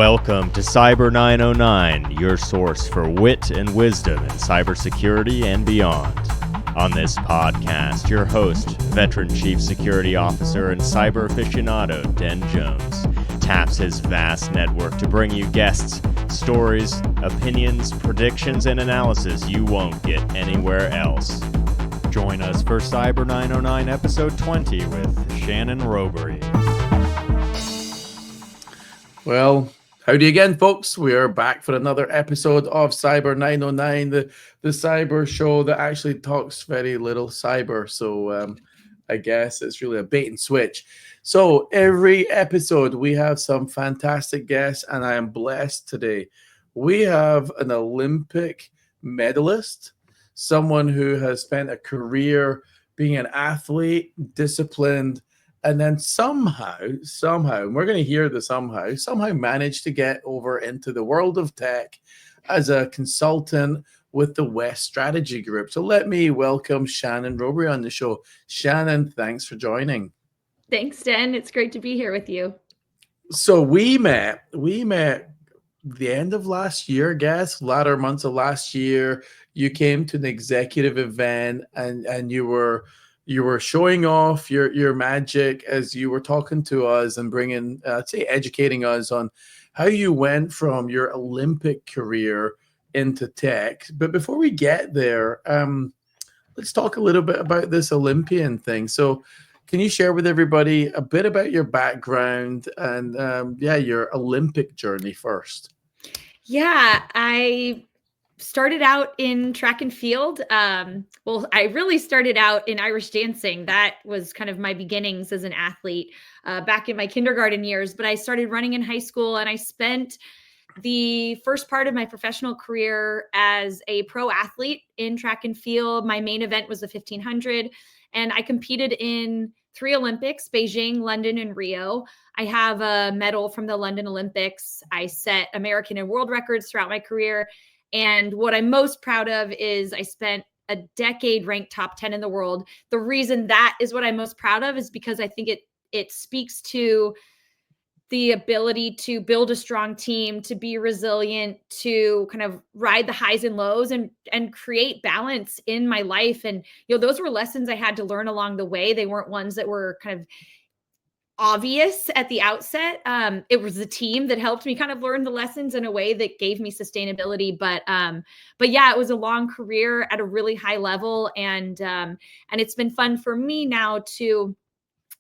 Welcome to Cyber909, your source for wit and wisdom in cybersecurity and beyond. On this podcast, your host, Veteran Chief Security Officer and cyber aficionado Den Jones, taps his vast network to bring you guests, stories, opinions, predictions, and analysis you won't get anywhere else. Join us for Cyber909 episode 20 with Shannon Rowbury. Well, howdy again, folks. We are back for another episode of Cyber909, the cyber show that actually talks very little cyber. So I guess it's really a bait and switch. So every episode, we have some fantastic guests, and I am blessed today. We have an Olympic medalist, someone who has spent a career being an athlete, disciplined, and then somehow, and we're going to hear the somehow managed to get over into the world of tech as a consultant with the West Strategy Group. So let me welcome Shannon Rowbury on the show. Shannon, thanks for joining. Thanks, Den. It's great to be here with you. So we met the end of last year, I guess, latter months of last year. You came to an executive event and you were showing off your magic as you were talking to us and bringing, educating us on how you went from your Olympic career into tech. But before we get there, let's talk a little bit about this Olympian thing. So can you share with everybody a bit about your background and, your Olympic journey first? Yeah, I started out in track and field. I really started out in Irish dancing. That was kind of my beginnings as an athlete back in my kindergarten years. But I started running in high school, and I spent the first part of my professional career as a pro athlete in track and field. My main event was the 1500, and I competed in 3 Olympics: Beijing, London, and Rio. I have a medal from the London Olympics. I set American and world records throughout my career. And what I'm most proud of is I spent a decade ranked top 10 in the world. The reason that is what I'm most proud of is because I think it speaks to the ability to build a strong team, to be resilient, to kind of ride the highs and lows and create balance in my life. And, those were lessons I had to learn along the way. They weren't ones that were kind of obvious at the outset. It was the team that helped me kind of learn the lessons in a way that gave me sustainability. But yeah, it was a long career at a really high level. And it's been fun for me now to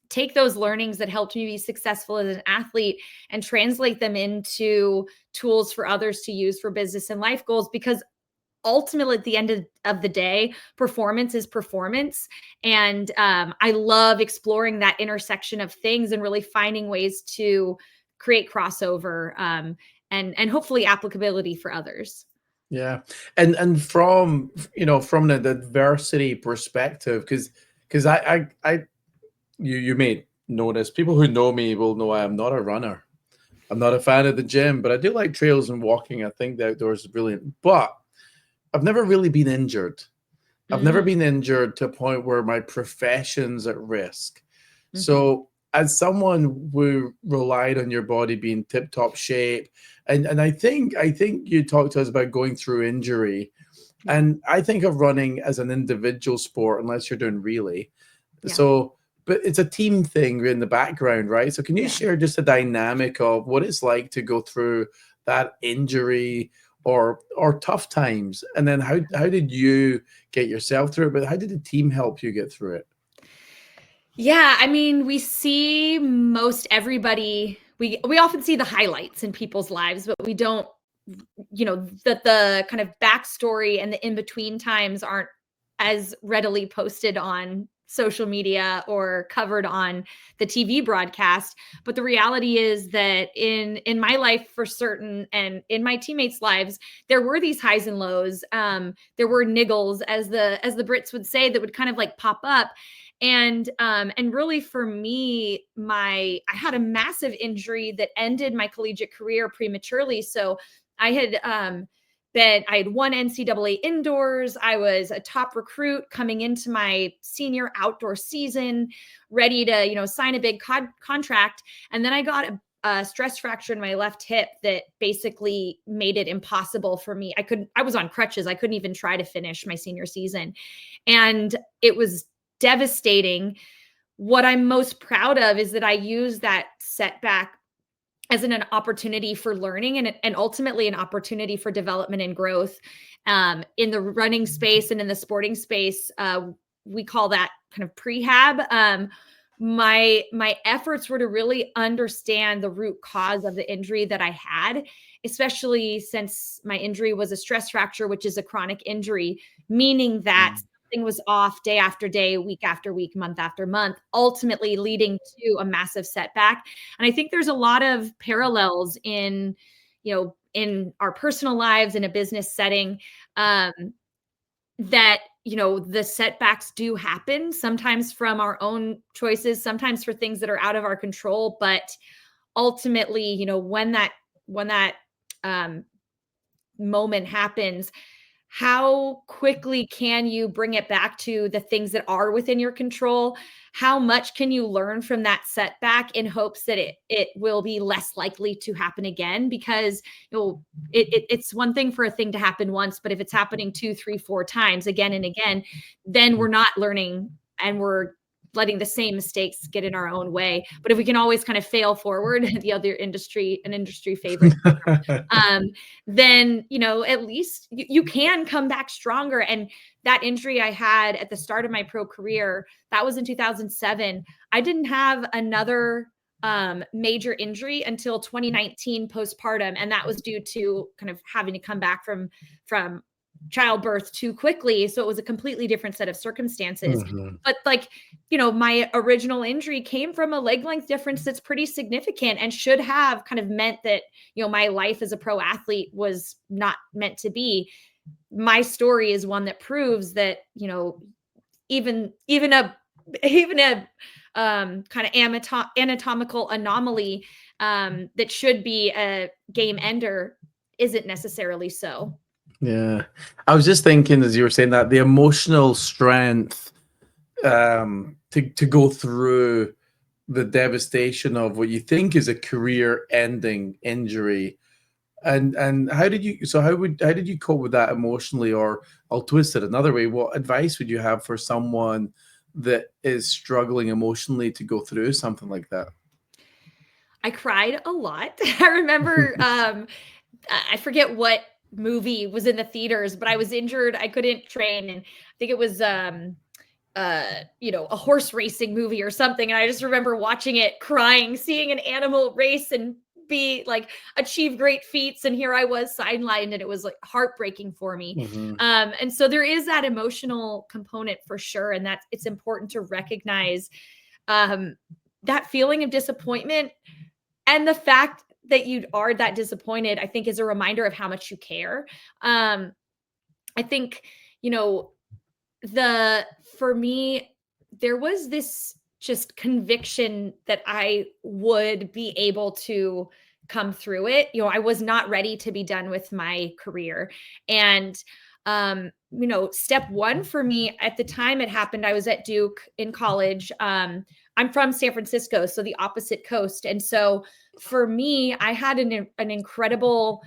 take those learnings that helped me be successful as an athlete and translate them into tools for others to use for business and life goals, because ultimately at the end of the day, performance is performance. And I love exploring that intersection of things and really finding ways to create crossover and hopefully applicability for others. Yeah. And from the adversity perspective, because you may notice, people who know me will know I am not a runner. I'm not a fan of the gym, but I do like trails and walking. I think the outdoors is brilliant. But I've never really been injured. I've never been injured to a point where my profession's at risk. Mm-hmm. So as someone who relied on your body being tip-top shape, and I think you talked to us about going through injury, and I think of running as an individual sport unless you're doing relay. Yeah. So, but it's a team thing in the background, right? So can you share just a dynamic of what it's like to go through that injury or tough times, and then how did you get yourself through it, but how did the team help you get through it? Yeah, I mean, we see most everybody, we often see the highlights in people's lives, but we don't, that the kind of backstory and the in-between times aren't as readily posted on social media or covered on the TV broadcast. But the reality is that in my life for certain, and in my teammates' lives, there were these highs and lows. There were niggles, as the Brits would say, that would kind of like pop up. And really for me, I had a massive injury that ended my collegiate career prematurely. So I had won NCAA indoors. I was a top recruit coming into my senior outdoor season, ready to, sign a big contract. And then I got a stress fracture in my left hip that basically made it impossible for me. I was on crutches. I couldn't even try to finish my senior season. And it was devastating. What I'm most proud of is that I used that setback as an opportunity for learning and ultimately an opportunity for development and growth in the running space and in the sporting space. We call that kind of prehab. My efforts were to really understand the root cause of the injury that I had, especially since my injury was a stress fracture, which is a chronic injury, meaning that something was off day after day, week after week, month after month, ultimately leading to a massive setback. And I think there's a lot of parallels in our personal lives in a business setting, that, the setbacks do happen, sometimes from our own choices, sometimes for things that are out of our control. But ultimately, when that moment happens, how quickly can you bring it back to the things that are within your control? How much can you learn from that setback in hopes that it will be less likely to happen again? Because it's one thing for a thing to happen once, but if it's happening 2, 3, 4 times again and again, then we're not learning and we're letting the same mistakes get in our own way. But if we can always kind of fail forward, an industry favorite, then, at least you can come back stronger. And that injury I had at the start of my pro career, that was in 2007. I didn't have another major injury until 2019 postpartum. And that was due to kind of having to come back from childbirth too quickly. So it was a completely different set of circumstances. But my original injury came from a leg length difference that's pretty significant and should have kind of meant that, my life as a pro athlete was not meant to be. My story is one that proves that, even a kind of anatomical anomaly that should be a game ender isn't necessarily so. Yeah. I was just thinking, as you were saying that, the emotional strength to go through the devastation of what you think is a career-ending injury, and how did you cope with that emotionally? Or I'll twist it another way: what advice would you have for someone that is struggling emotionally to go through something like that? I cried a lot. I remember I forget what movie was in the theaters, but I was injured. I couldn't train. And I think it was, a horse racing movie or something. And I just remember watching it, crying, seeing an animal race and achieve great feats. And here I was sidelined, and it was heartbreaking for me. And so there is that emotional component for sure. And that it's important to recognize that feeling of disappointment, and the fact that you are that disappointed, I think, is a reminder of how much you care. I think, for me, there was this just conviction that I would be able to come through it. I was not ready to be done with my career. And, step one for me at the time it happened, I was at Duke in college. I'm from San Francisco, so the opposite coast. And so for me, I had an incredible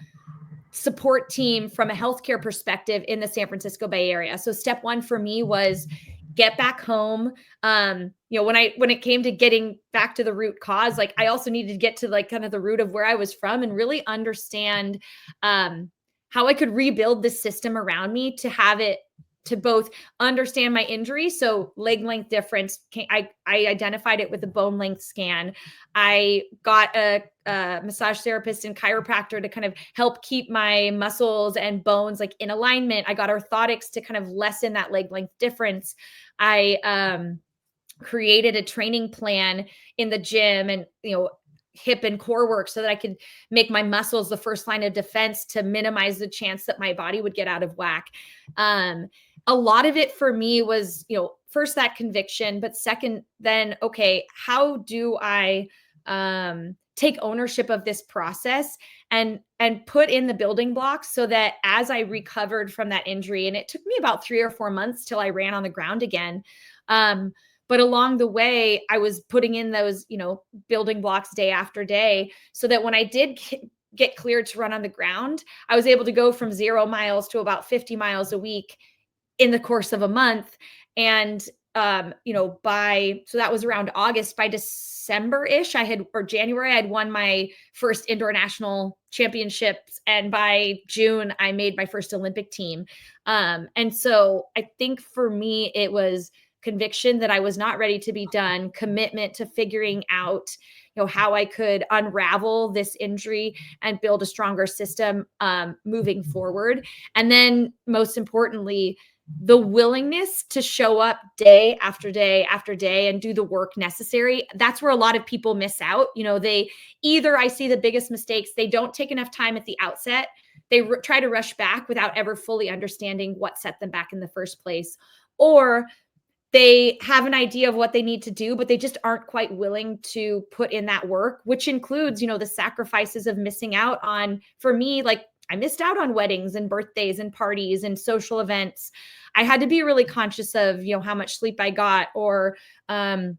support team from a healthcare perspective in the San Francisco Bay Area. So step one for me was get back home. When it came to getting back to the root cause, I also needed to get to kind of the root of where I was from and really understand how I could rebuild the system around me to have it to both understand my injury. So leg length difference, I identified it with a bone length scan. I got a massage therapist and chiropractor to kind of help keep my muscles and bones in alignment. I got orthotics to kind of lessen that leg length difference. I created a training plan in the gym and, hip and core work so that I could make my muscles the first line of defense to minimize the chance that my body would get out of whack. A lot of it for me was, first that conviction, but second, then, okay, how do I take ownership of this process and put in the building blocks so that as I recovered from that injury, and it took me about 3 or 4 months till I ran on the ground again. But along the way, I was putting in those, building blocks day after day, so that when I did get cleared to run on the ground, I was able to go from 0 miles to about 50 miles a week in the course of a month. And so that was around August. By December-ish, or January, I'd won my first indoor national championships. And by June, I made my first Olympic team. And so I think for me, it was conviction that I was not ready to be done, commitment to figuring out, how I could unravel this injury and build a stronger system moving forward. And then most importantly, the willingness to show up day after day after day and do the work necessary. That's where a lot of people miss out. I see the biggest mistakes. They don't take enough time at the outset. They try to rush back without ever fully understanding what set them back in the first place. Or they have an idea of what they need to do, but they just aren't quite willing to put in that work, which includes, the sacrifices of missing out on, for me, like I missed out on weddings and birthdays and parties and social events. I had to be really conscious of, how much sleep I got, or, the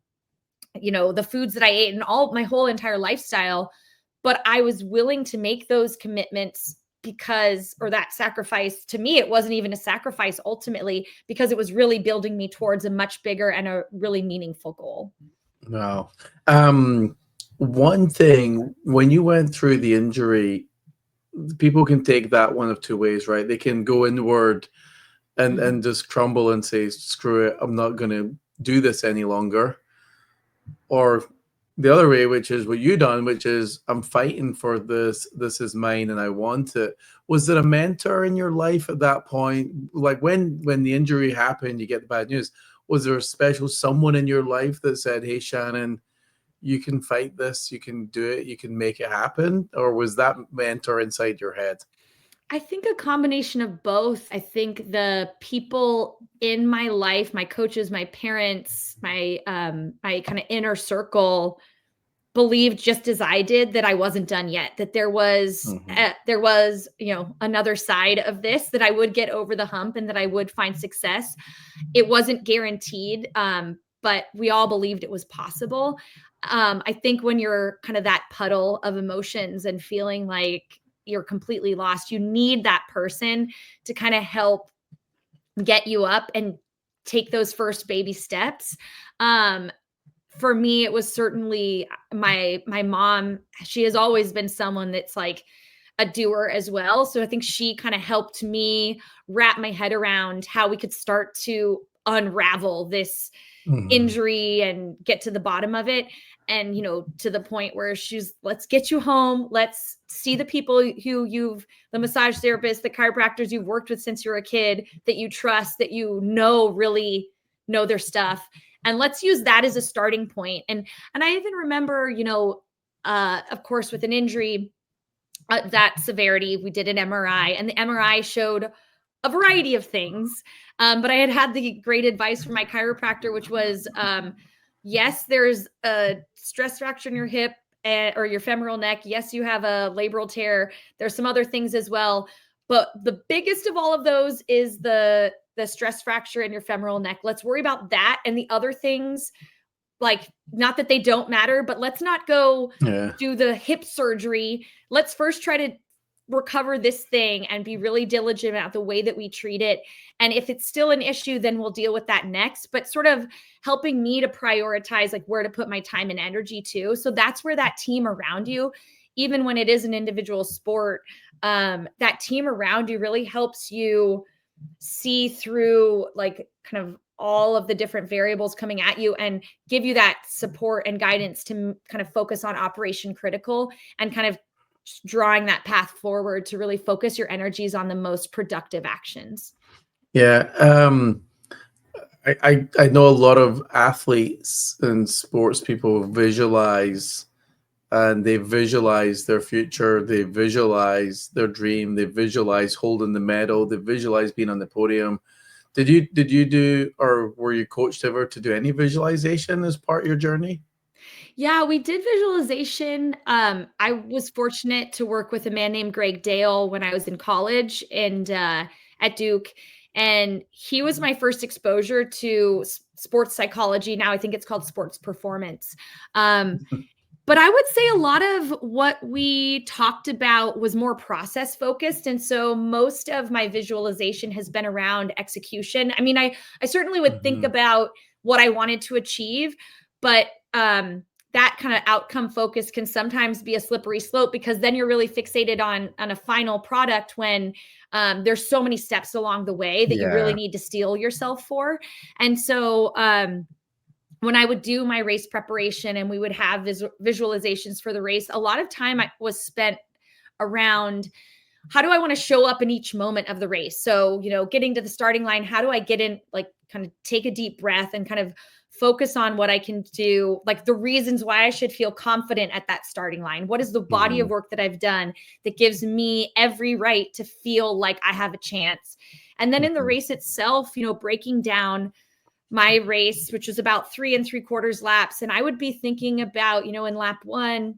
foods that I ate, and my whole entire lifestyle. But I was willing to make those commitments or that sacrifice. To me, it wasn't even a sacrifice ultimately, because it was really building me towards a much bigger and a really meaningful goal. Wow. One thing, when you went through the injury, people can take that one of two ways, right? They can go inward and just crumble and say, screw it, I'm not going to do this any longer. Or the other way, which is what you done, which is, I'm fighting for this. This is mine and I want it. Was there a mentor in your life at that point? Like when the injury happened, you get the bad news. Was there a special someone in your life that said, hey, Shannon, you can fight this, you can do it, you can make it happen? Or was that mentor inside your head? I think a combination of both. I think the people in my life, my coaches, my parents, my kind of inner circle, believed just as I did that I wasn't done yet, that there was another side of this, that I would get over the hump and that I would find success. It wasn't guaranteed, but we all believed it was possible. I think when you're kind of that puddle of emotions and feeling like you're completely lost, you need that person to kind of help get you up and take those first baby steps. For me, it was certainly my mom. She has always been someone that's like a doer as well. So I think she kind of helped me wrap my head around how we could start to unravel this injury and get to the bottom of it. And, to the point where let's get you home. Let's see the people who the massage therapists, the chiropractors you've worked with since you're a kid, that you trust, that really know their stuff. And let's use that as a starting point. And I even remember, of course, with an injury, that severity, we did an MRI, and the MRI showed a variety of things. But I had the great advice from my chiropractor, which was, yes, there's a stress fracture in your hip or your femoral neck. Yes, you have a labral tear. There's some other things as well. But the biggest of all of those is the stress fracture in your femoral neck. Let's worry about that. And the other things, like, not that they don't matter, but let's not go do the hip surgery. Let's first try to recover this thing and be really diligent about the way that we treat it. And if it's still an issue, then we'll deal with that next, but sort of helping me to prioritize like where to put my time and energy to. So that's where that team around you, even when it is an individual sport, that team around you really helps you see through like kind of all of the different variables coming at you and give you that support and guidance to kind of focus on operation critical and kind of drawing that path forward to really focus your energies on the most productive actions. Yeah. I know a lot of athletes and sports people visualize, and they visualize their future. They visualize their dream. They visualize holding the medal. They visualize being on the podium. Did you do, or were you coached ever to do any visualization as part of your journey? Yeah, we did visualization. I was fortunate to work with a man named Greg Dale when I was in college and at Duke. And he was my first exposure to sports psychology. Now I think it's called sports performance. But I would say a lot of what we talked about was more process focused. And so most of my visualization has been around execution. I mean, I certainly would think about what I wanted to achieve, but that kind of outcome focus can sometimes be a slippery slope, because then you're really fixated on a final product when there's so many steps along the way that you really need to steel yourself for. And so when I would do my race preparation and we would have visualizations for the race, a lot of time was spent around, how do I want to show up in each moment of the race? So, getting to the starting line, how do I get in, like kind of take a deep breath and kind of focus on what I can do, like the reasons why I should feel confident at that starting line. What is the body of work that I've done that gives me every right to feel like I have a chance? And then in the race itself, breaking down my race, which was about 3 3/4 laps. And I would be thinking about, in lap 1,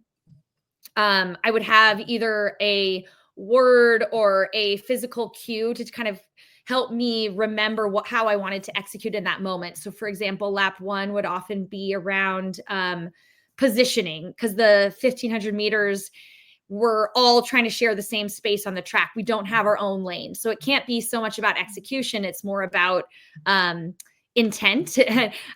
I would have either a word or a physical cue to kind of help me remember how I wanted to execute in that moment. So for example, lap 1 would often be around positioning, because the 1,500 meters, we're all trying to share the same space on the track. We don't have our own lane. So it can't be so much about execution. It's more about intent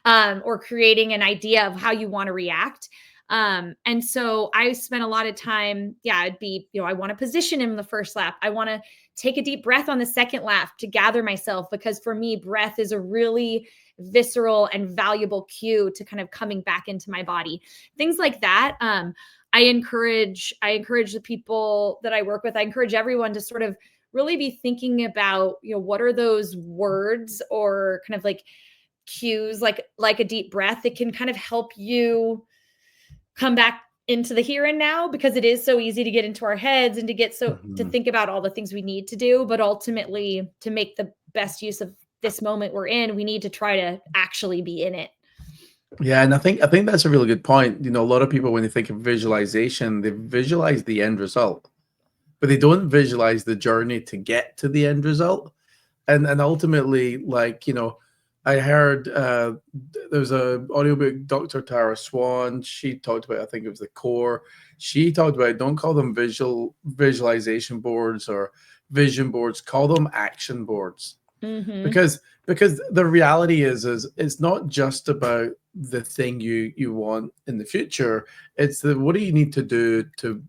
or creating an idea of how you want to react. And so I spent a lot of time, it'd be, I want to position him in the first lap. I want to take a deep breath on the second lap to gather myself, because for me, breath is a really visceral and valuable cue to kind of coming back into my body. Things like that. I encourage the people that I work with. I encourage everyone to sort of really be thinking about, what are those words or kind of like cues, like a deep breath that can kind of help you come back into the here and now, because it is so easy to get into our heads and to get to think about all the things we need to do. But ultimately, to make the best use of this moment we're in, we need to try to actually be in it. Yeah, and I think that's a really good point. A lot of people, when they think of visualization, they visualize the end result, but they don't visualize the journey to get to the end result. And ultimately, like, I heard there's a audiobook, Dr. Tara Swan. She talked about, I think it was the core. She talked about, don't call them visualization boards or vision boards, call them action boards. Because the reality is it's not just about the thing you want in the future. It's what do you need to do to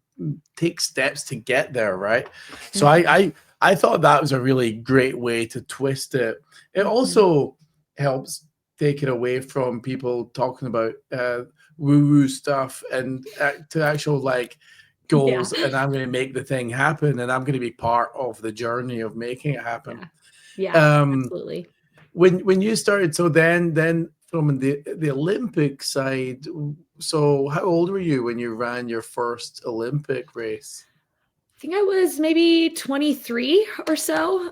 take steps to get there, right? So I thought that was a really great way to twist it. It also helps take it away from people talking about woo-woo stuff and to actual like goals. And I'm going to make the thing happen, and I'm going to be part of the journey of making it happen. Absolutely. When you started, so then from the Olympic side, so how old were you when you ran your first Olympic race? I think I was maybe 23 or so.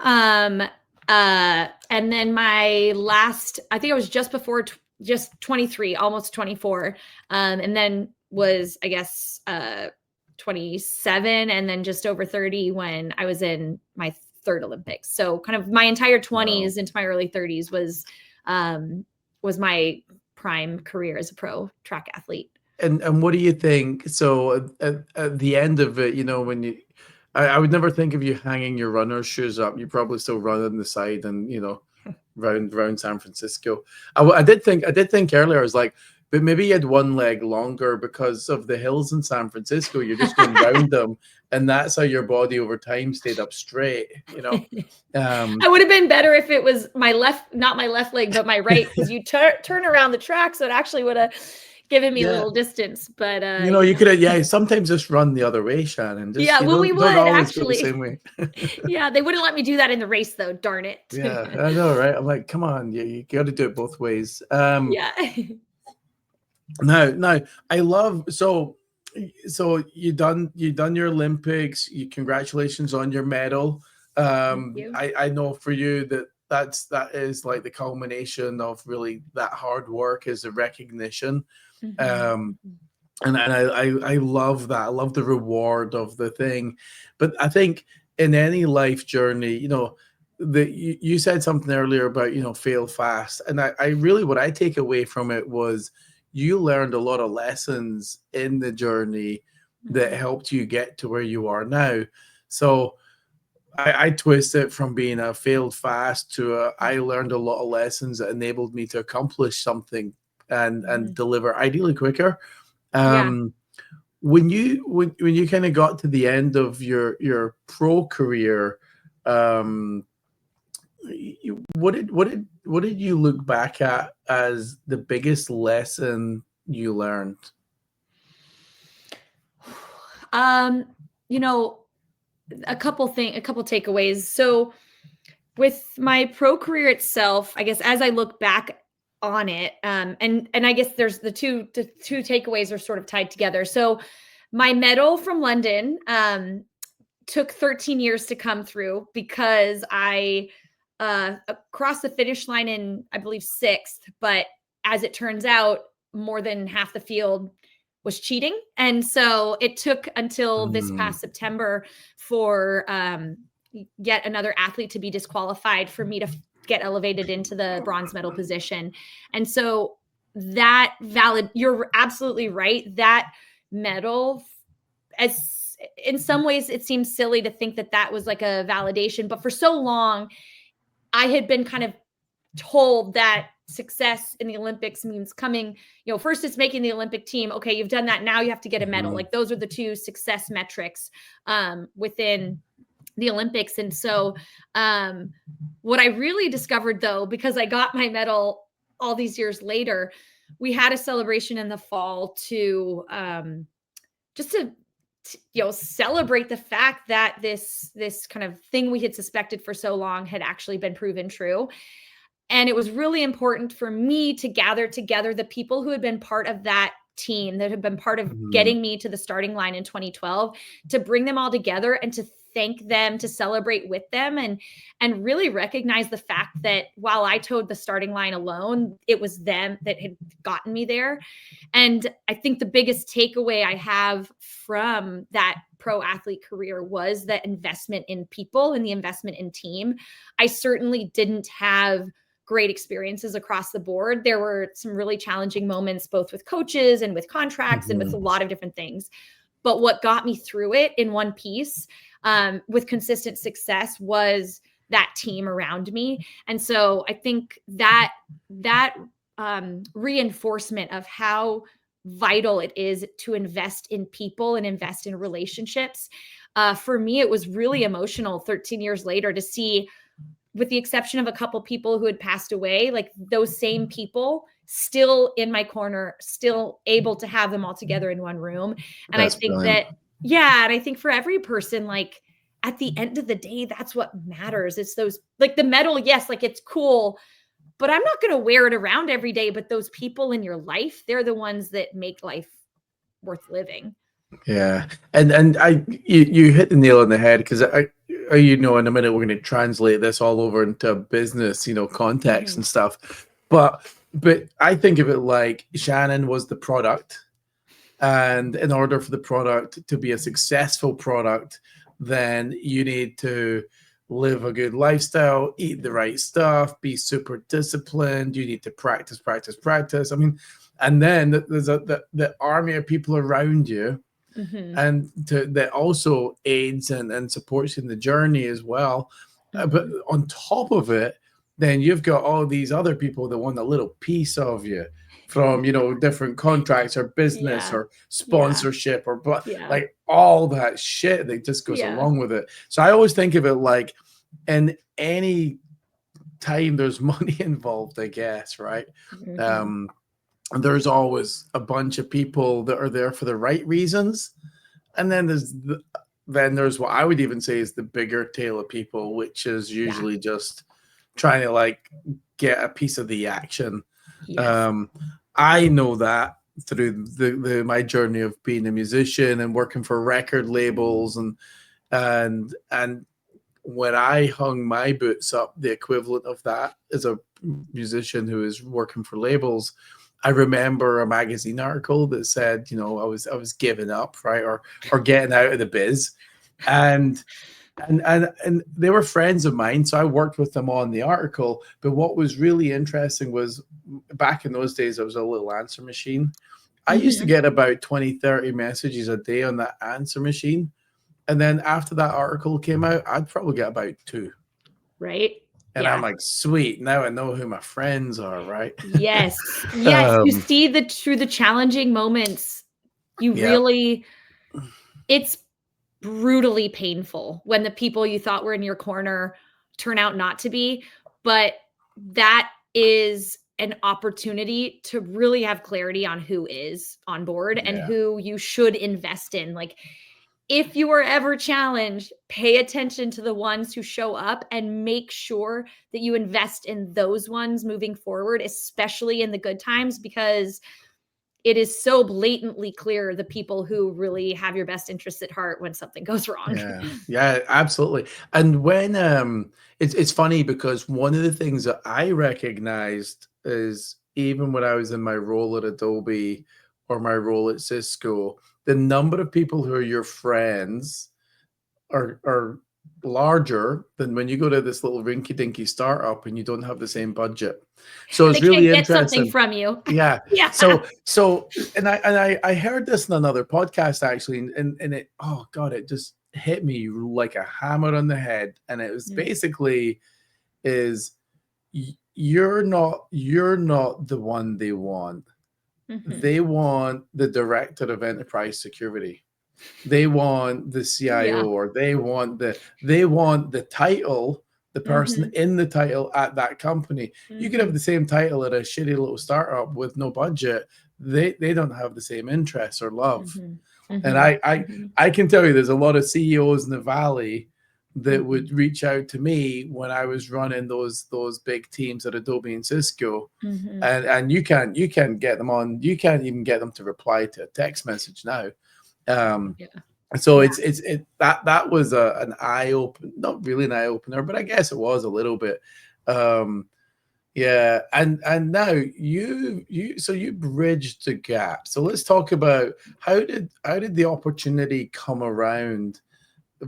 And then my last, I think I was just before just 23, almost 24. And then was, I guess, 27 and then just over 30 when I was in my third Olympics. So kind of my entire 20s into my early 30s was my prime career as a pro track athlete. And what do you think? So at the end of it, when I would never think of you hanging your runner's shoes up. You probably still run on the side and, round San Francisco. I did think earlier, I was like, but maybe you had one leg longer because of the hills in San Francisco. You're just going around them, and that's how your body over time stayed up straight. I would have been better if it was not my left leg, but my right, because you turn around the track, so it actually would have given me a little distance. But you could have sometimes just run the other way, Shannon. Just, we would actually go the same way. They wouldn't let me do that in the race, though. Darn it. Yeah, I know, right? I'm like, come on, you got to do it both ways. Now I love so you done your Olympics. Congratulations on your medal. Thank you. I know for you that is like the culmination of really that hard work, is a recognition. And I love that. I love the reward of the thing. But I think in any life journey, you said something earlier about, fail fast. And I really, what I take away from it was you learned a lot of lessons in the journey that helped you get to where you are now. So I twist it from being a failed fast to I learned a lot of lessons that enabled me to accomplish something and deliver ideally quicker. Yeah. When you kind of got to the end of your pro career, what did you look back at as the biggest lesson you learned? A couple takeaways. So with my pro career itself, I guess as I look back on it, and I guess there's the two takeaways are sort of tied together. So my medal from London took 13 years to come through because I crossed the finish line in, I believe, 6th, but as it turns out, more than half the field was cheating. And so it took until this past September for yet another athlete to be disqualified for me to get elevated into the bronze medal position. And so that you're absolutely right. That medal, as in some ways, it seems silly to think that was like a validation, but for so long, I had been kind of told that success in the Olympics means coming, first it's making the Olympic team. Okay, you've done that. Now you have to get a medal. Like those are the two success metrics within the Olympics. And so what I really discovered, though, because I got my medal all these years later, we had a celebration in the fall to just to celebrate the fact that this kind of thing we had suspected for so long had actually been proven true. And it was really important for me to gather together the people who had been part of that team, that had been part of getting me to the starting line in 2012, to bring them all together and to thank them, to celebrate with them, and really recognize the fact that while I towed the starting line alone, it was them that had gotten me there. And I think the biggest takeaway I have from that pro athlete career was the investment in people and the investment in team. I certainly didn't have great experiences across the board. There were some really challenging moments, both with coaches and with contracts and with a lot of different things. But what got me through it in one piece with consistent success was that team around me. And so I think that reinforcement of how vital it is to invest in people and invest in relationships. For me, it was really emotional 13 years later to see, with the exception of a couple people who had passed away, like those same people still in my corner, still able to have them all together in one room. And That's I think brilliant. and I think for every person, like at the end of the day, that's what matters. It's those, like the medal, yes, like it's cool, but I'm not going to wear it around every day. But those people in your life, they're the ones that make life worth living. Yeah. And you hit the nail on the head, because in a minute we're going to translate this all over into business, context and stuff. But I think of it like Shannon was the product. And in order for the product to be a successful product, then you need to live a good lifestyle, eat the right stuff, be super disciplined. You need to practice. I mean, and then there's the army of people around you, and that also aids and supports you in the journey as well. But on top of it, then you've got all these other people that want a little piece of you from, different contracts or business or sponsorship or like all that shit that just goes along with it. So I always think of it like, in any time there's money involved, I guess, right? There's always a bunch of people that are there for the right reasons. And then there's what I would even say is the bigger tail of people, which is usually just trying to like get a piece of the action. I know that through my journey of being a musician and working for record labels, and when I hung my boots up, the equivalent of that as a musician who is working for labels, I remember a magazine article that said, I was giving up, right, or getting out of the biz, and And they were friends of mine, so I worked with them on the article. But what was really interesting was back in those days, I was a little answer machine. I used to get about 20, 30 messages a day on that answer machine. And then after that article came out, I'd probably get about 2. Right. And I'm like, sweet, now I know who my friends are, right? Yes. You see through the challenging moments, you really, it's brutally painful when the people you thought were in your corner turn out not to be. But that is an opportunity to really have clarity on who is on board and who you should invest in. Like, if you are ever challenged, pay attention to the ones who show up and make sure that you invest in those ones moving forward, especially in the good times, because it is so blatantly clear the people who really have your best interests at heart when something goes wrong. Yeah, absolutely. And when it's funny because one of the things that I recognized is even when I was in my role at Adobe or my role at Cisco, the number of people who are your friends are larger than when you go to this little rinky-dinky startup and you don't have the same budget. So it's really get interesting. Something from you. Yeah. So and I heard this in another podcast actually, and it, oh God, it just hit me like a hammer on the head. And it was basically is you're not the one they want. They want the director of enterprise security. They want the CIO, or they want the title, the person in the title at that company. You could have the same title at a shitty little startup with no budget. They don't have the same interests or love. And I can tell you there's a lot of CEOs in the Valley that would reach out to me when I was running those big teams at Adobe and Cisco. And you can't get them on, you can't even get them to reply to a text message now. So it's that was an eye open, not really an eye opener, but I guess it was a little bit. And now you bridged the gap. So let's talk about how did the opportunity come around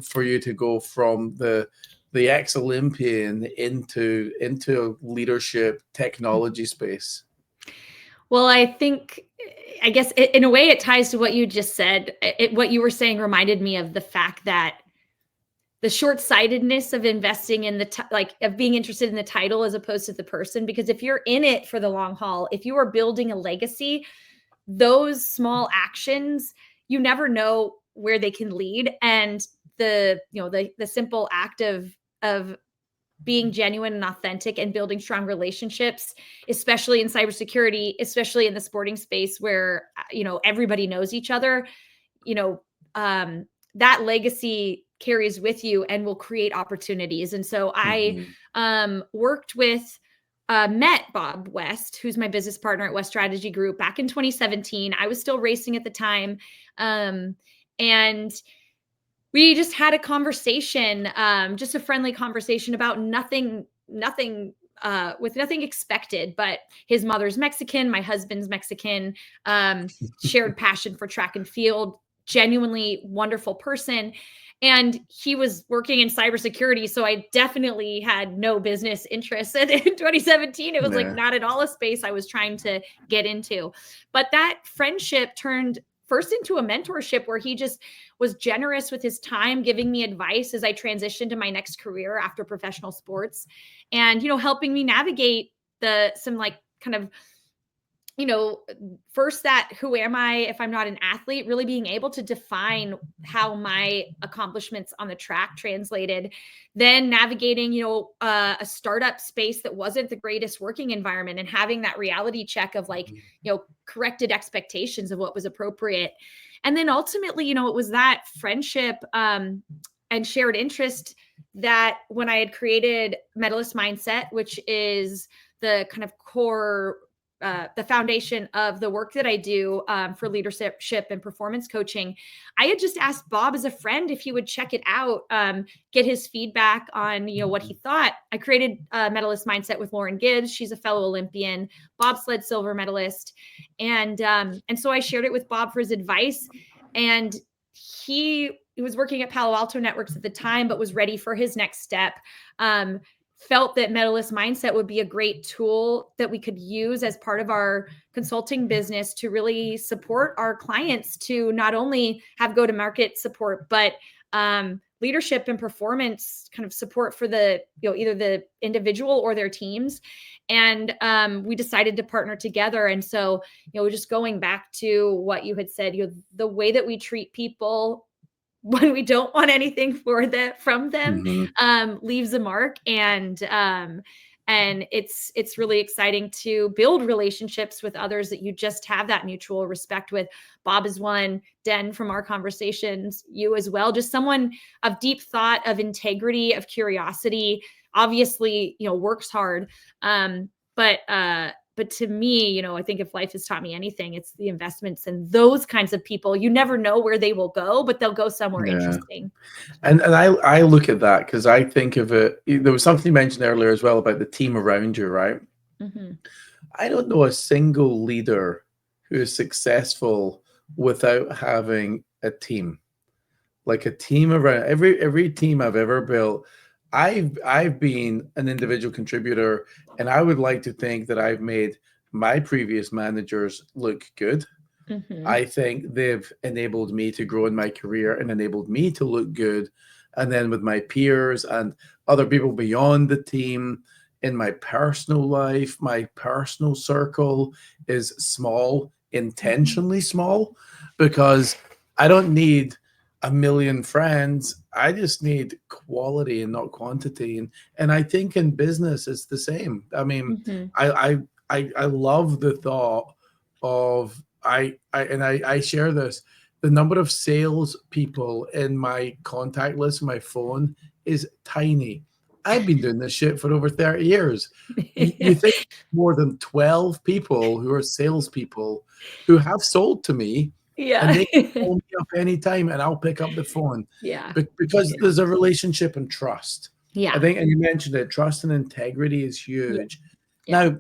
for you to go from the ex-Olympian into leadership technology space? Well, I guess in a way it ties to what you just said. What you were saying reminded me of the fact that the short-sightedness of investing in of being interested in the title as opposed to the person, because if you're in it for the long haul, if you are building a legacy, those small actions, you never know where they can lead. And the simple act of being genuine and authentic and building strong relationships, especially in cybersecurity, especially in the sporting space where, everybody knows each other, that legacy carries with you and will create opportunities. And so I met Bob West, who's my business partner at West Strategy Group, back in 2017. I was still racing at the time. And we just had a conversation, just a friendly conversation about nothing with nothing expected, but his mother's Mexican, my husband's Mexican, shared passion for track and field, genuinely wonderful person. And he was working in cybersecurity. So I definitely had no business interest. And in 2017, it was like not at all a space I was trying to get into. But that friendship turned first into a mentorship where he just was generous with his time, giving me advice as I transitioned to my next career after professional sports, and, helping me navigate first that who am I if I'm not an athlete, really being able to define how my accomplishments on the track translated, then navigating, a startup space that wasn't the greatest working environment and having that reality check of corrected expectations of what was appropriate. And then ultimately, it was that friendship and shared interest that when I had created Medalist Mindset, which is the kind of core the foundation of the work that I do for leadership and performance coaching, I had just asked Bob as a friend if he would check it out, get his feedback on, what he thought. I created Medalist Mindset with Lauren Gibbs. She's a fellow Olympian, bobsled silver medalist. And so I shared it with Bob for his advice. And he was working at Palo Alto Networks at the time, but was ready for his next step. Felt that medalist mindset would be a great tool that we could use as part of our consulting business to really support our clients to not only have go-to-market support, but leadership and performance kind of support for the, either the individual or their teams. And we decided to partner together. And so, just going back to what you had said, the way that we treat people when we don't want anything from them, leaves a mark. And it's really exciting to build relationships with others that you just have that mutual respect with. Bob is one, Den from our conversations, you as well, just someone of deep thought, of integrity, of curiosity, obviously, works hard. But to me, I think if life has taught me anything, it's the investments in those kinds of people. You never know where they will go, but they'll go somewhere interesting. And I look at that because I think of it. There was something you mentioned earlier as well about the team around you, right? I don't know a single leader who is successful without having a team, like a team around. Every team I've ever built, I've been an individual contributor, and I would like to think that I've made my previous managers look good. I think they've enabled me to grow in my career and enabled me to look good. And then with my peers and other people beyond the team, in my personal life, my personal circle is small, intentionally small, because I don't need a million friends. I just need quality and not quantity. And I think in business it's the same. I mean, I love the thought of I share this. The number of sales people in my contact list, my phone, is tiny. I've been doing this shit for over 30 years. You think more than 12 people who are salespeople who have sold to me. And they can call me up anytime and I'll pick up the phone. Because there's a relationship and trust. I think, and you mentioned it, trust and integrity is huge. Now,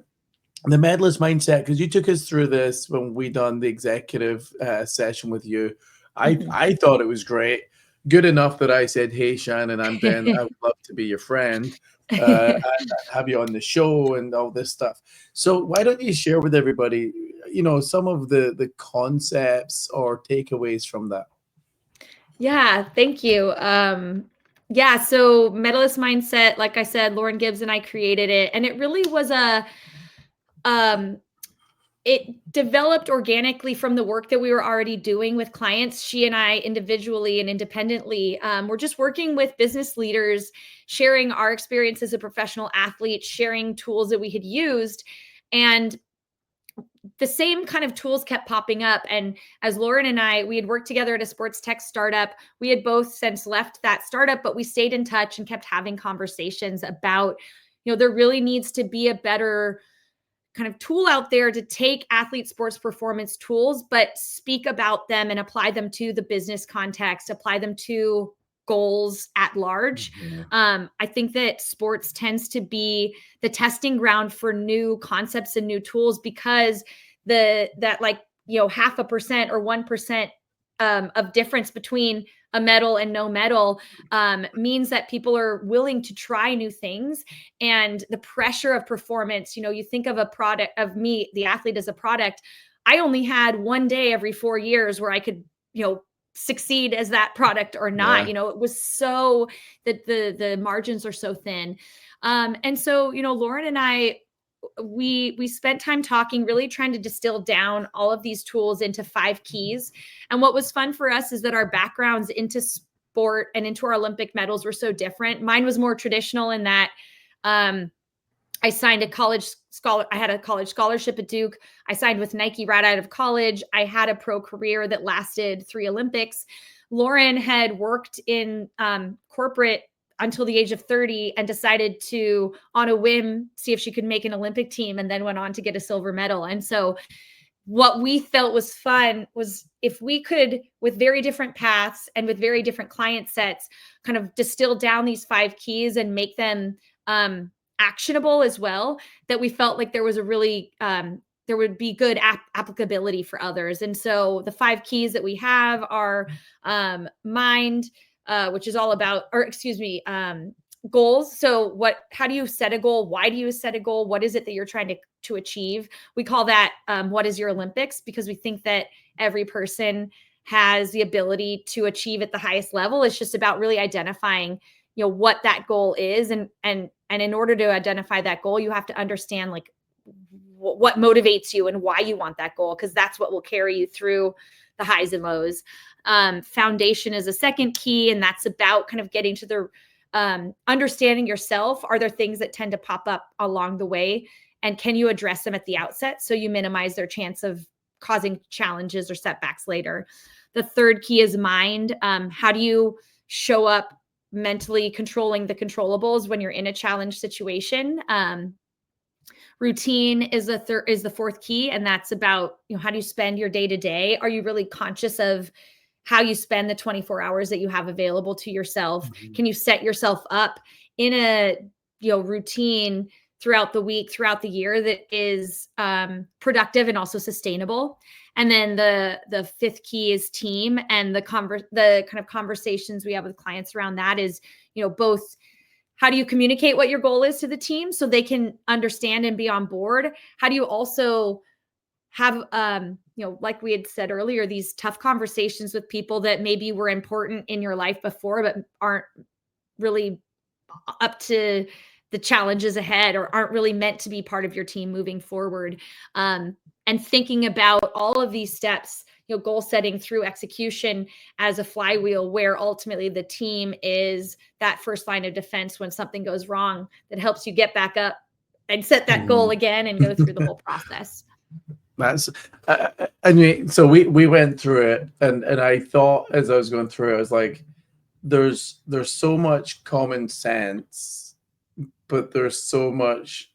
the medalist mindset, because you took us through this when we done the executive session with you. I thought it was great. Good enough that I said, hey, Shannon, I'm Ben. I would love to be your friend. And have you on the show and all this stuff. So why don't you share with everybody, some of the concepts or takeaways from that? Yeah, thank you. So medalist mindset, like I said, Lauren Gibbs and I created it, and it really was it developed organically from the work that we were already doing with clients. She and I individually and independently, we're just working with business leaders, sharing our experience as a professional athlete, sharing tools that we had used. And the same kind of tools kept popping up. And as Lauren and I, we had worked together at a sports tech startup. We had both since left that startup, but we stayed in touch and kept having conversations about, there really needs to be a better kind of tool out there to take athlete sports performance tools, but speak about them and apply them to the business context, apply them to goals at large. I think that sports tends to be the testing ground for new concepts and new tools because that 0.5% or 1% of difference between a medal and no medal means that people are willing to try new things. And the pressure of performance, you think of a product of me, the athlete, as a product. I only had one day every 4 years where I could, succeed as that product or not. It was so that the margins are so thin. And so, Lauren and I, we spent time talking, really trying to distill down all of these tools into 5 keys. And what was fun for us is that our backgrounds into sport and into our Olympic medals were so different. Mine was more traditional in that I signed I had a college scholarship at Duke. I signed with Nike right out of college. I had a pro career that lasted 3 Olympics. Lauren had worked in corporate until the age of 30 and decided to, on a whim, see if she could make an Olympic team, and then went on to get a silver medal. And so what we felt was fun was if we could, with very different paths and with very different client sets, kind of distill down these 5 keys and make them actionable as well, that we felt like there was a really there would be good applicability for others. And so the 5 keys that we have are mind, which is all about, goals. So how do you set a goal? Why do you set a goal? What is it that you're trying to achieve? We call that, what is your Olympics? Because we think that every person has the ability to achieve at the highest level. It's just about really identifying, what that goal is. And in order to identify that goal, you have to understand like what motivates you and why you want that goal, because that's what will carry you through the highs and lows. Foundation is a second key, and that's about kind of getting to the understanding yourself. Are there things that tend to pop up along the way, and can you address them at the outset so you minimize their chance of causing challenges or setbacks later? The third key is mind. How do you show up mentally controlling the controllables when you're in a challenge situation? Routine is the fourth key, and that's about, how do you spend your day to day? Are you really conscious of how you spend the 24 hours that you have available to yourself? Mm-hmm. Can you set yourself up in a routine throughout the week, throughout the year that is productive and also sustainable? And then the fifth key is team, and the kind of conversations we have with clients around that is, both how do you communicate what your goal is to the team so they can understand and be on board? How do you also have, like we had said earlier, these tough conversations with people that maybe were important in your life before, but aren't really up to the challenges ahead or aren't really meant to be part of your team moving forward. And thinking about all of these steps, goal setting through execution as a flywheel, where ultimately the team is that first line of defense when something goes wrong, that helps you get back up and set that goal again and go through the whole process. That's so we went through it, and I thought as I was going through it, I was like, there's so much common sense, but there's so much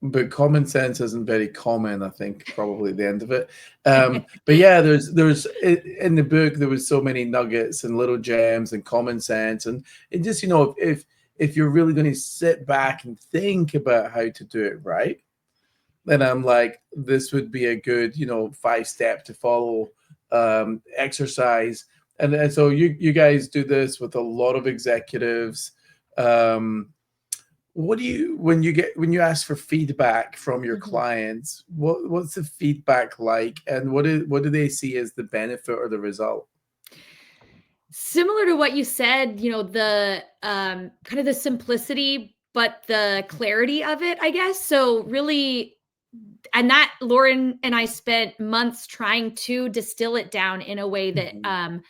but common sense isn't very common, I think, probably at the end of it. But yeah, there's in the book there was so many nuggets and little gems and common sense, and it just, if you're really going to sit back and think about how to do it right, then I'm like, this would be a good 5-step to follow exercise. And so you guys do this with a lot of executives. What do you, when you ask for feedback from your clients, what's the feedback like, and what do they see as the benefit or the result? Similar to what you said, the kind of the simplicity, but the clarity of it, I guess. So really, and that Lauren and I spent months trying to distill it down in a way that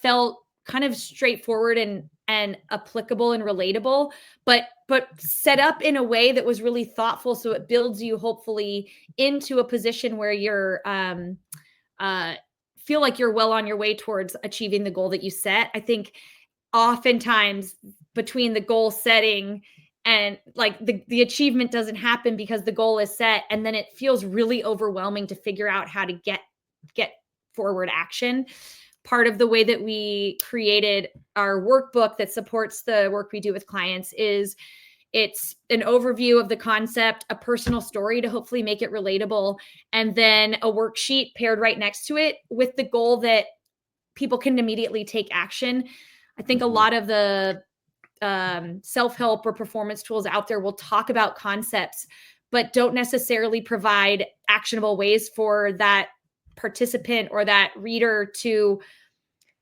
felt kind of straightforward and applicable and relatable, but set up in a way that was really thoughtful. So it builds you hopefully into a position where you're feel like you're well on your way towards achieving the goal that you set. I think oftentimes between the goal setting and like the achievement doesn't happen because the goal is set, and then it feels really overwhelming to figure out how to get forward action. Part of the way that we created our workbook that supports the work we do with clients is it's an overview of the concept, a personal story to hopefully make it relatable, and then a worksheet paired right next to it with the goal that people can immediately take action. I think a lot of the self-help or performance tools out there will talk about concepts, but don't necessarily provide actionable ways for that participant or that reader to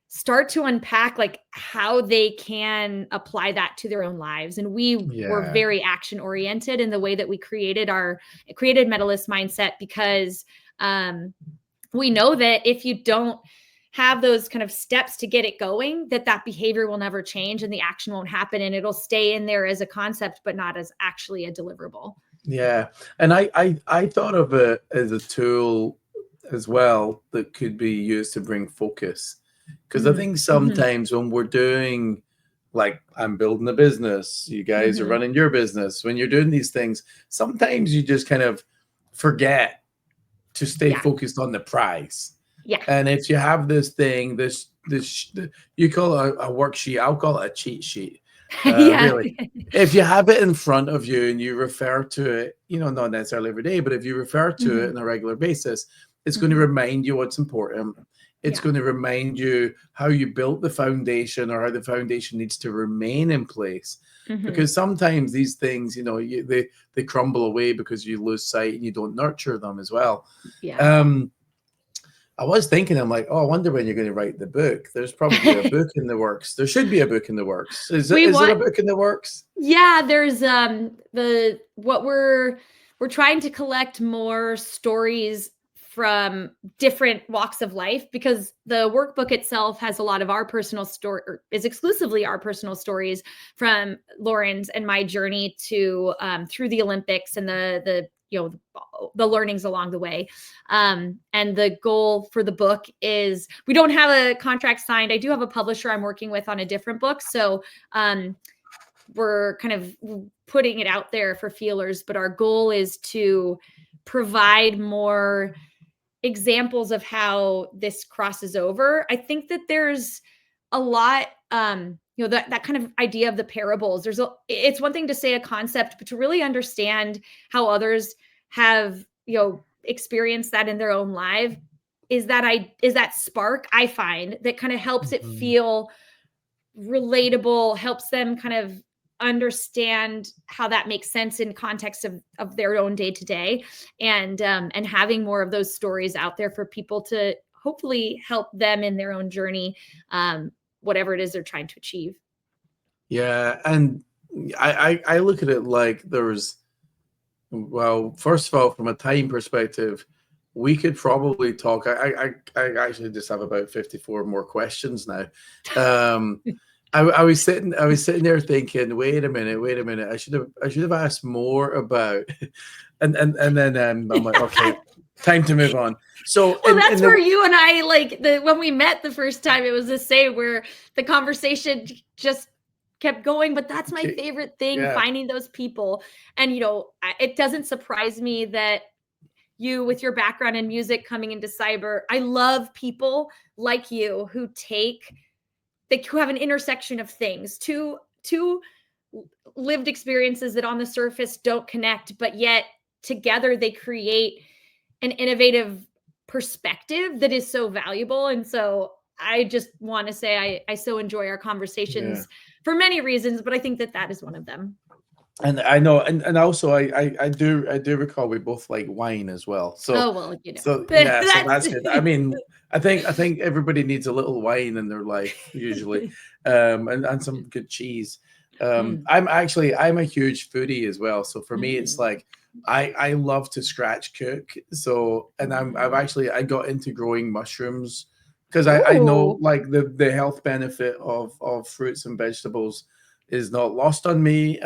start to unpack like how they can apply that to their own lives. And we were very action oriented in the way that we created medalist mindset, because we know that if you don't have those kind of steps to get it going, that behavior will never change and the action won't happen, and it'll stay in there as a concept, but not as actually a deliverable. Yeah. And I thought of it as a tool as well that could be used to bring focus. Because I think sometimes when we're doing, like, I'm building a business, you guys are running your business, when you're doing these things, sometimes you just kind of forget to stay focused on the prize. Yeah. And if you have this thing, this you call it a worksheet, I'll call it a cheat sheet. Really. If you have it in front of you and you refer to it, not necessarily every day, but if you refer to it on a regular basis, it's going to remind you what's important. It's going to remind you how you built the foundation or how the foundation needs to remain in place. Because sometimes these things, they crumble away because you lose sight and you don't nurture them as well. I was thinking, I'm like, oh, I wonder when you're going to write the book. There's probably a book in the works. There should be a book in the works. Is there a book in the works? Yeah, there's we're trying to collect more stories from different walks of life, because the workbook itself has a lot of our personal story, or is exclusively our personal stories from Lauren's and my journey to through the Olympics and the learnings along the way. And the goal for the book is, we don't have a contract signed. I do have a publisher I'm working with on a different book. So we're kind of putting it out there for feelers, but our goal is to provide more examples of how this crosses over. I think that there's a lot, that kind of idea of the parables. It's one thing to say a concept, but to really understand how others have, experienced that in their own life is that spark, I find, that kind of helps it feel relatable, helps them kind of understand how that makes sense in context of their own day to day, and having more of those stories out there for people to hopefully help them in their own journey, whatever it is they're trying to achieve. Yeah. And I look at it like first of all, from a time perspective, we could probably talk. I actually just have about 54 more questions now. I was sitting there thinking, wait a minute, I should have asked more about, and then I'm like, okay, time to move on. So that's where you and I, when we met the first time, it was the same, where the conversation just kept going. But that's my favorite thing, finding those people. And it doesn't surprise me that you, with your background in music, coming into cyber, I love people like you who have an intersection of things, two lived experiences that on the surface don't connect, but yet together they create an innovative perspective that is so valuable. And so I just want to say I so enjoy our conversations for many reasons, but I think that is one of them. And I know, and also I do recall we both like wine as well. So so that's good. I mean, I think everybody needs a little wine in their life usually, and some good cheese. I'm a huge foodie as well. So for me, it's like I love to scratch cook. So, and I got into growing mushrooms because I know like the health benefit of fruits and vegetables is not lost on me.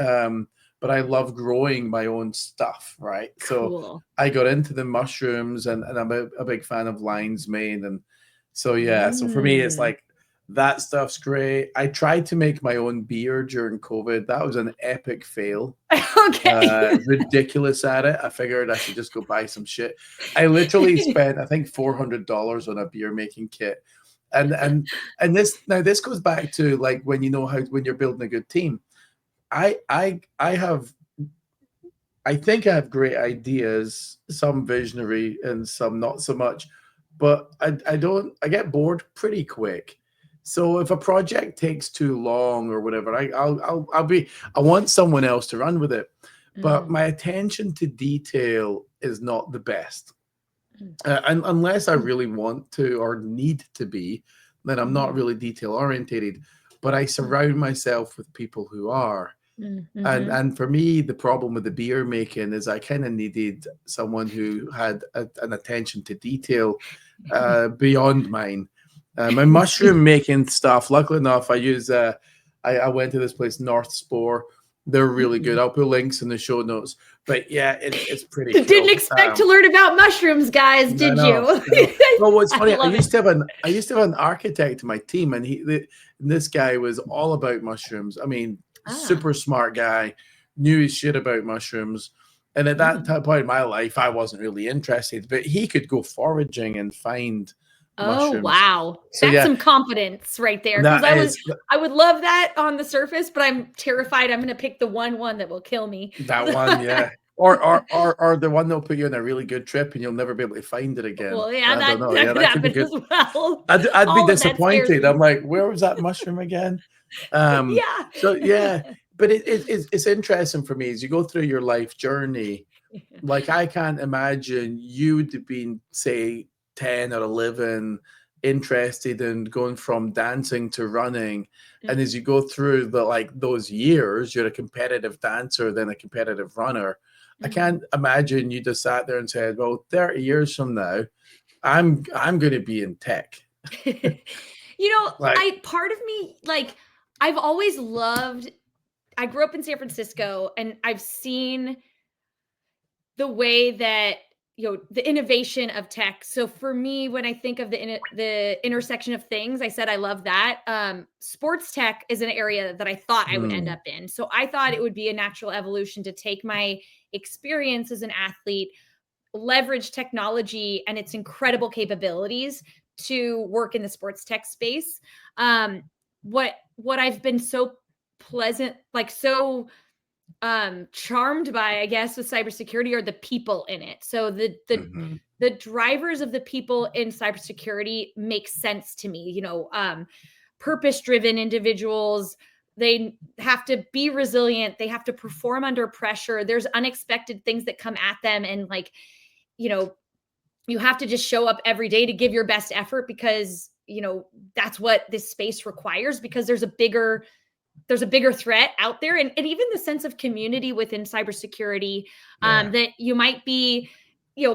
But I love growing my own stuff, right? So I got into the mushrooms, and I'm a big fan of lion's mane. And so, so for me, it's like, that stuff's great. I tried to make my own beer during COVID. That was an epic fail. Ridiculous at it. I figured I should just go buy some shit. I literally spent, I think, $400 on a beer making kit. And this goes back to like when you're building a good team. I think I have great ideas, some visionary and some not so much, but I get bored pretty quick. So if a project takes too long or whatever, I want someone else to run with it. But my attention to detail is not the best. And unless I really want to or need to be, then I'm not really detail orientated. But I surround myself with people who are. And for me, the problem with the beer making is I kind of needed someone who had an attention to detail beyond mine. My mushroom making stuff, luckily enough, I went to this place, North Spore. They're really good. I'll put links in the show notes. But yeah, it's pretty cool. Didn't expect to learn about mushrooms, guys, did you? Well, what's funny, I used to have an architect in my team, and this guy was all about mushrooms. I mean, super smart guy, knew his shit about mushrooms. And at that point in my life, I wasn't really interested, but he could go foraging and find Oh, mushrooms. wow. So That's yeah, some confidence right there. Because that is I would love that on the surface, but I'm terrified I'm gonna pick the one that will kill me. that one, yeah. Or the one that'll put you on a really good trip and you'll never be able to find it again. Well, yeah, I don't that know. that Yeah, could that could be happen good. as well. I'd be All of that scares disappointed. I'm me. like, where was that mushroom again? Yeah. So yeah, but it's interesting for me as you go through your life journey. Like I can't imagine you'd have been, say, 10 or 11 interested in going from dancing to running. And as you go through those years, you're a competitive dancer, then a competitive runner. I can't imagine you just sat there and said, well, 30 years from now, I'm going to be in tech. Like, I part of me, like, I've always loved I grew up in San Francisco and I've seen the way that the innovation of tech. So for me, when I think of the intersection of things, I said I love that. Sports tech is an area that I thought I would end hmm, up in. So I thought it would be a natural evolution to take my experience as an athlete, leverage technology and its incredible capabilities to work in the sports tech space. Um, what I've been so pleasant, like so charmed by, I guess, with cybersecurity are the people in it. So hmm, the drivers of the people in cybersecurity make sense to me. Purpose driven individuals, they have to be resilient, they have to perform under pressure, there's unexpected things that come at them, and like, you know you have to just show up every day to give your best effort because that's what this space requires, because there's a bigger threat out there, and even the sense of community within cybersecurity, yeah. that you might be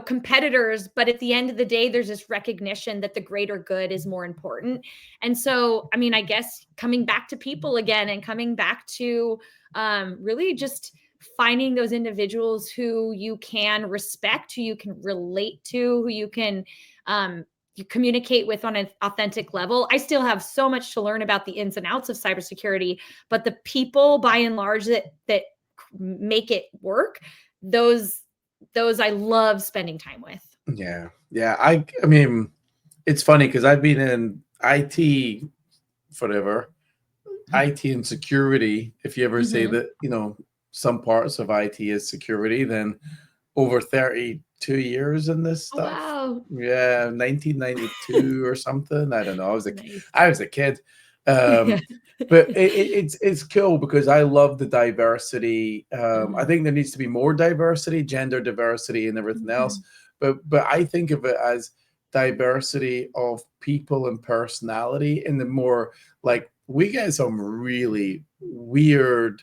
competitors, but at the end of the day there's this recognition that the greater good is more important. And so, I mean, I guess coming back to people again and coming back to really just finding those individuals who you can respect, who you can relate to, who you can you communicate with on an authentic level. I still have so much to learn about the ins and outs of cybersecurity, but the people by and large that make it work, those I love spending time with. Yeah. Yeah. I mean, it's funny because I've been in IT forever, IT and security. If you ever say Mhm. that, some parts of IT is security, then over 32 years in this Oh, stuff. wow. Yeah, 1992 or something. I don't know. Nice. I was a kid. Yeah. Um, but it's cool because I love the diversity. I Mhm. think there needs to be more diversity, gender diversity, and everything else. Mhm. But I think of it as diversity of people and personality, in the more like we get some really weird,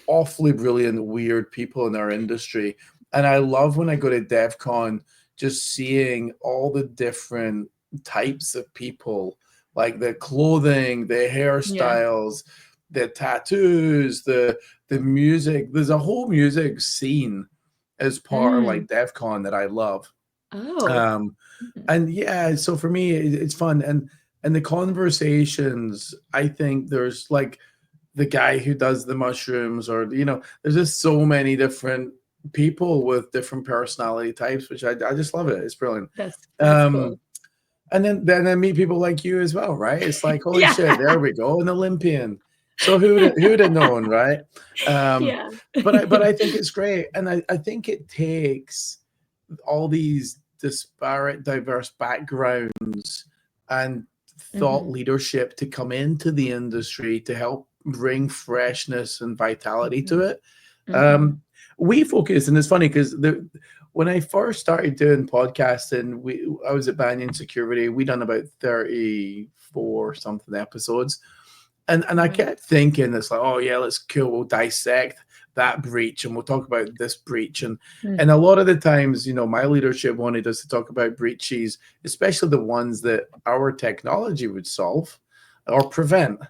awfully brilliant, weird people in our industry. And I love when I go to DEF CON, just seeing all the different types of people, like the clothing, the Yeah. hairstyles, the tattoos, the music. There's a whole music scene as part of Mm. like DEF CON that I love. Oh. Um, Mhm. and yeah, so for me, it's fun. And the conversations, I think there's like the guy who does the mushrooms, or there's just so many different people with different personality types, which I just love it. It's brilliant. That's um cool. and then I meet people like you as well, right? It's like, holy Yeah. shit, there we go, an Olympian. So who'd have known, right? um Yeah. but I think it's great, and I think it takes all these disparate, diverse backgrounds and thought Mhm. leadership to come into the industry to help bring freshness and vitality to Mhm. it. Mhm. Um, we focus, and it's funny because when I first started doing podcasting, I was at Banyan Security. We done about 34 something episodes, and I Wow. kept thinking, it's like, oh yeah, let's cool, we'll dissect that breach and we'll talk about this breach. And a Mhm. lot of the times, my leadership wanted us to talk about breaches, especially the ones that our technology would solve or prevent.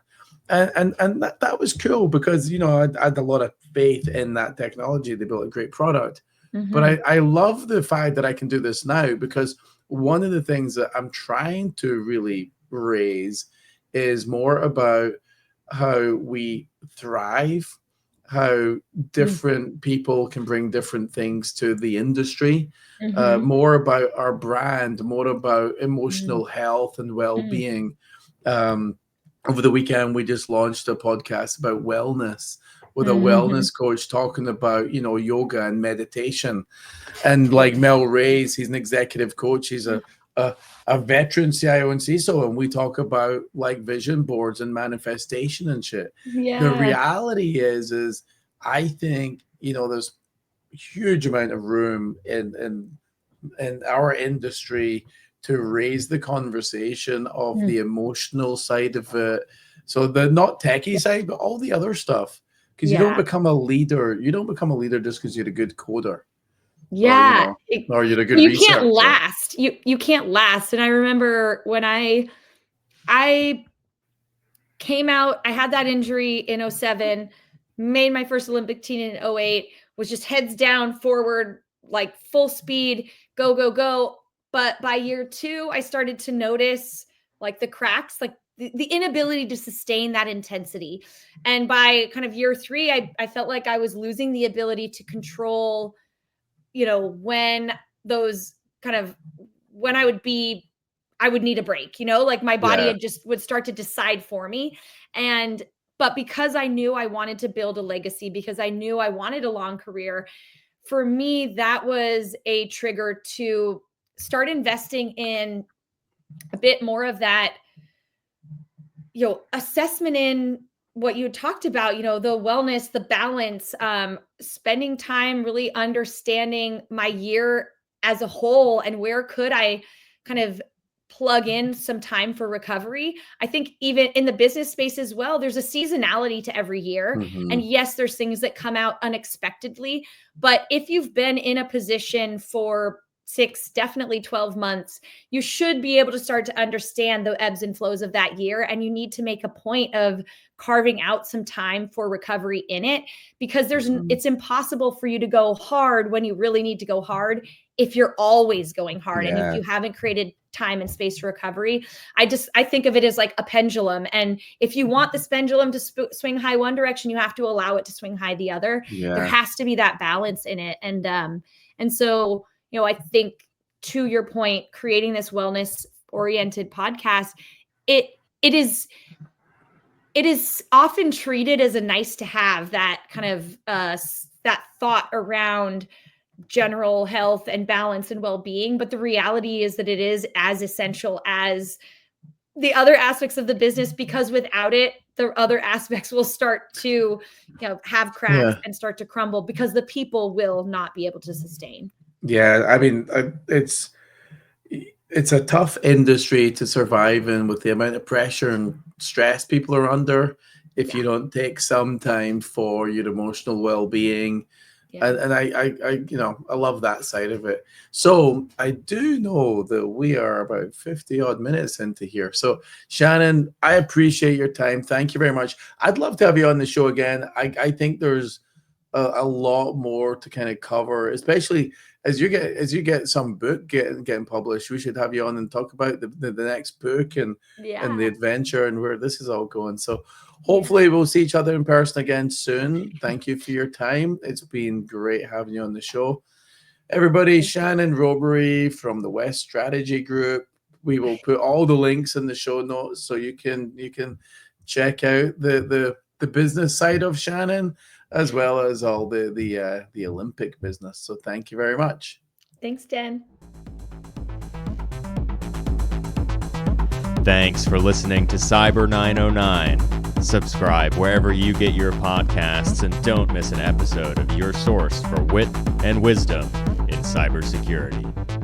And that was cool because I had a lot of faith in that technology. They built a great product. But Mhm. I love the fact that I can do this now, because one of the things that I'm trying to really raise is more about how we thrive, how different people can bring different things to the industry. Mhm. More about our brand, more about emotional health and well-being. Over the weekend, we just launched a podcast about wellness with a wellness coach talking about, yoga and meditation. And like Mel Reyes, he's an executive coach. He's a veteran CIO and CISO, and we talk about like vision boards and manifestation and shit. Yeah. The reality is I think, there's a huge amount of room in our industry to raise the conversation of the emotional side of it. So the not techie side, but all the other stuff. Because you don't become a leader. You don't become a leader just because you're a good coder. Yeah. Or you're a good you researcher. can't last. You can't last. And I remember when I came out, I had that injury in 2007, made my first Olympic team in 2008, was just heads down, forward, like full speed, go, go, go. But by year 2, I started to notice like the cracks, like the inability to sustain that intensity. And by kind of year 3, I felt like I was losing the ability to control, when those when I would need a break, like my body would start to decide for me. But because I knew I wanted to build a legacy, because I knew I wanted a long career, for me, that was a trigger to start investing in a bit more of that, assessment in what you talked about, the wellness, the balance, spending time really understanding my year as a whole and where could I kind of plug in some time for recovery. I think even in the business space as well, there's a seasonality to every year. And yes, there's things that come out unexpectedly, but if you've been in a position for 6, definitely 12 months, you should be able to start to understand the ebbs and flows of that year. And you need to make a point of carving out some time for recovery in it, because it's impossible for you to go hard when you really need to go hard if you're always going hard and if you haven't created time and space for recovery. I think of it as like a pendulum. And if you want this pendulum to swing high one direction, you have to allow it to swing high the other. There has to be that balance in it. And so, I think to your point, creating this wellness oriented podcast, it is often treated as a nice to have, that kind of that thought around general health and balance and well-being. But the reality is that it is as essential as the other aspects of the business, because without it, the other aspects will start to have cracks and start to crumble, because the people will not be able to sustain. Yeah, I mean, it's a tough industry to survive in, with the amount of pressure and stress people are under. If you don't take some time for your emotional well-being, and I love that side of it. So I do know that we are about 50 odd minutes into here. So Shannon, I appreciate your time. Thank you very much. I'd love to have you on the show again. I think there's a lot more to kind of cover, especially as you get some book getting published. We should have you on and talk about the next book and the adventure and where this is all going. So hopefully we'll see each other in person again soon. Thank you for your time. It's been great having you on the show. Everybody, Shannon Rowbury from the West Strategy Group. We will put all the links in the show notes so you can check out the business side of Shannon, as well as all the Olympic business. So thank you very much. Thanks, Dan. Thanks for listening to Cyber909. Subscribe wherever you get your podcasts and don't miss an episode of your source for wit and wisdom in cybersecurity.